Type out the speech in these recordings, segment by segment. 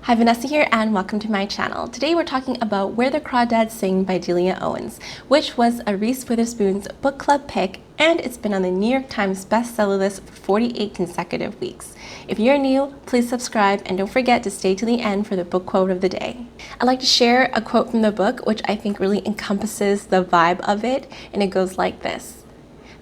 Hi, Vanessa here and welcome to my channel. Today we're talking about Where the Crawdads Sing by Delia Owens, which was a Reese Witherspoon's book club pick, and it's been on the New York Times bestseller list for 48 consecutive weeks. If you're new, please subscribe and don't forget to stay to the end for the book quote of the day. I'd like to share a quote from the book which I think really encompasses the vibe of it, and it goes like this.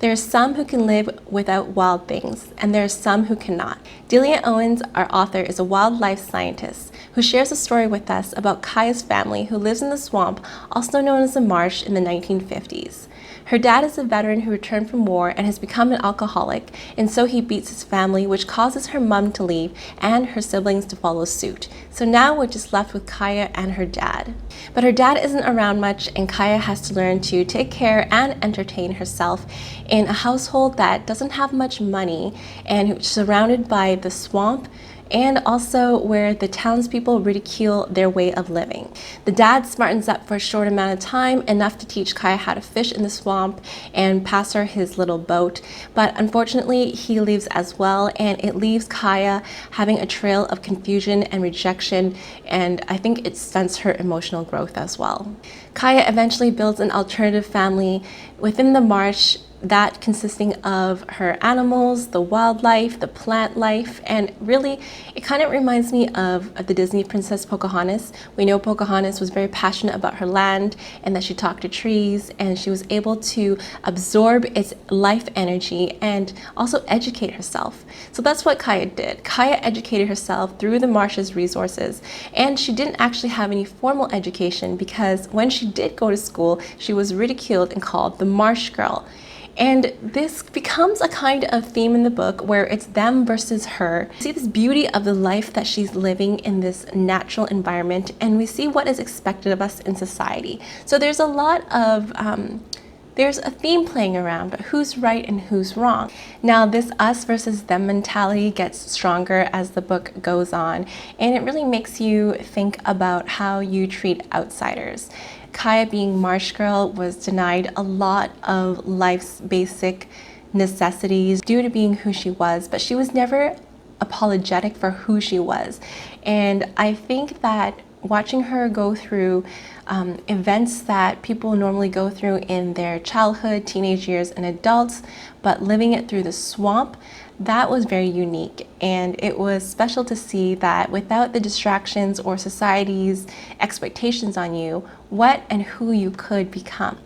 There are some who can live without wild things, and there are some who cannot. Delia Owens, our author, is a wildlife scientist who shares a story with us about Kaya's family who lives in the swamp, also known as the marsh, in the 1950s. Her dad is a veteran who returned from war and has become an alcoholic, and so he beats his family, which causes her mom to leave and her siblings to follow suit. So now we're just left with Kaya and her dad. But her dad isn't around much, and Kaya has to learn to take care and entertain herself in a household that doesn't have much money and is surrounded by the swamp, and also where the townspeople ridicule their way of living. The dad smartens up for a short amount of time, enough to teach Kaya how to fish in the swamp and pass her his little boat, but unfortunately he leaves as well, and it leaves Kaya having a trail of confusion and rejection, and I think it stunts her emotional growth as well. Kaya eventually builds an alternative family within the marsh, that consisting of her animals, the wildlife, the plant life, and really it kind of reminds me of the Disney princess Pocahontas. We know Pocahontas was very passionate about her land and that she talked to trees, and she was able to absorb its life energy and also educate herself. So that's what Kaya did. Kaya educated herself through the marsh's resources, and she didn't actually have any formal education because when she did go to school, she was ridiculed and called the marsh girl. And this becomes a kind of theme in the book where it's them versus her. We see this beauty of the life that she's living in this natural environment, and we see what is expected of us in society. So there's a lot of there's a theme playing around, but who's right and who's wrong. Now this us versus them mentality gets stronger as the book goes on, and it really makes you think about how you treat outsiders. Kaya, being marsh girl, was denied a lot of life's basic necessities due to being who she was, but she was never apologetic for who she was. And I think that watching her go through events that people normally go through in their childhood, teenage years, and adults, but living it through the swamp, that was very unique. And it was special to see that without the distractions or society's expectations on you, what and who you could become.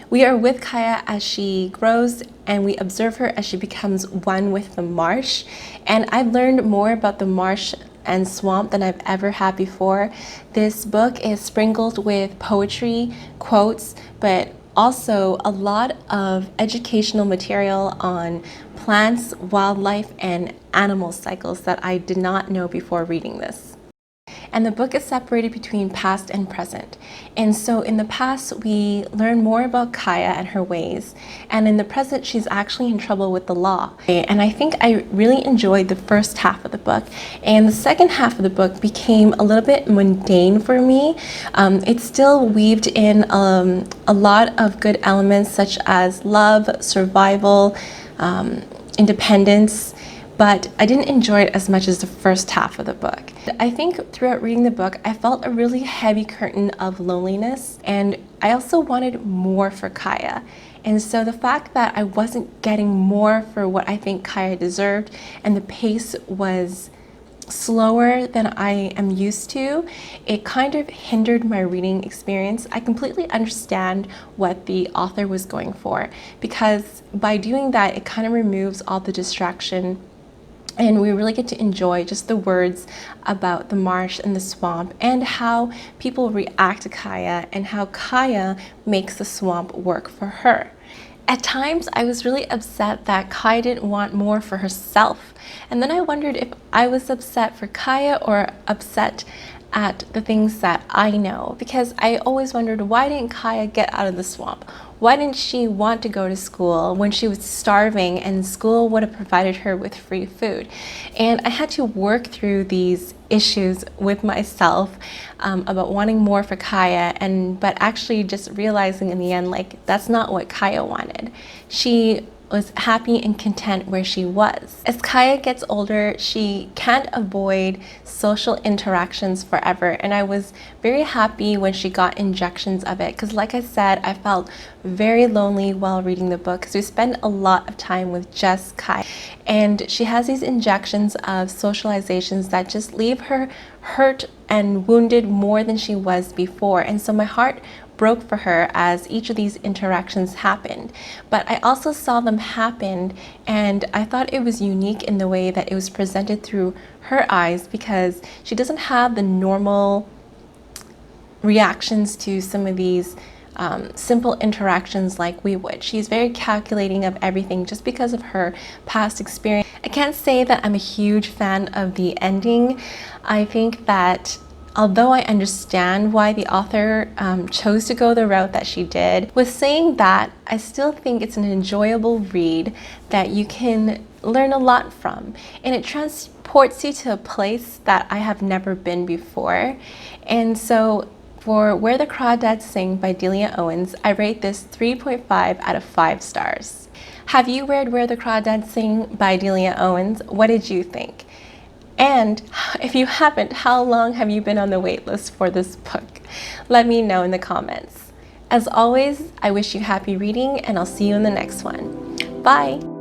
We are with Kaya as she grows, and we observe her as she becomes one with the marsh. And I've learned more about the marsh and swamp than I've ever had before. This book is sprinkled with poetry, quotes, but also a lot of educational material on plants, wildlife, and animal cycles that I did not know before reading this. And the book is separated between past and present. And so in the past, we learn more about Kaya and her ways. And in the present, she's actually in trouble with the law. And I think I really enjoyed the first half of the book. And the second half of the book became a little bit mundane for me. It still weaved in a lot of good elements such as love, survival, independence, but I didn't enjoy it as much as the first half of the book. I think throughout reading the book, I felt a really heavy curtain of loneliness, and I also wanted more for Kaya. And so the fact that I wasn't getting more for what I think Kaya deserved, and the pace was slower than I am used to, it kind of hindered my reading experience. I completely understand what the author was going for, because by doing that, it kind of removes all the distraction, and we really get to enjoy just the words about the marsh and the swamp and how people react to Kaya and how Kaya makes the swamp work for her. At times, I was really upset that Kaya didn't want more for herself. And then I wondered if I was upset for Kaya or upset at the things that I know, because I always wondered, why didn't Kaya get out of the swamp? Why didn't she want to go to school when she was starving and school would have provided her with free food? And I had to work through these issues with myself about wanting more for Kaya, but actually just realizing in the end, like, that's not what Kaya wanted. She was happy and content where she was. As Kaya gets older, she can't avoid social interactions forever, and I was very happy when she got injections of it because, like I said, I felt very lonely while reading the book because we spend a lot of time with just Kaya, and she has these injections of socializations that just leave her hurt and wounded more than she was before. And so my heart broke for her as each of these interactions happened. But I also saw them happen, and I thought it was unique in the way that it was presented through her eyes because she doesn't have the normal reactions to some of these simple interactions like we would. She's very calculating of everything just because of her past experience. I can't say that I'm a huge fan of the ending. I think that although I understand why the author chose to go the route that she did, with saying that, I still think it's an enjoyable read that you can learn a lot from, and it transports you to a place that I have never been before. And so for Where the Crawdads Sing by Delia Owens, I rate this 3.5 out of 5 stars. Have you read Where the Crawdads Sing by Delia Owens? What did you think? And if you haven't, how long have you been on the wait list for this book? Let me know in the comments. As always, I wish you happy reading, and I'll see you in the next one. Bye!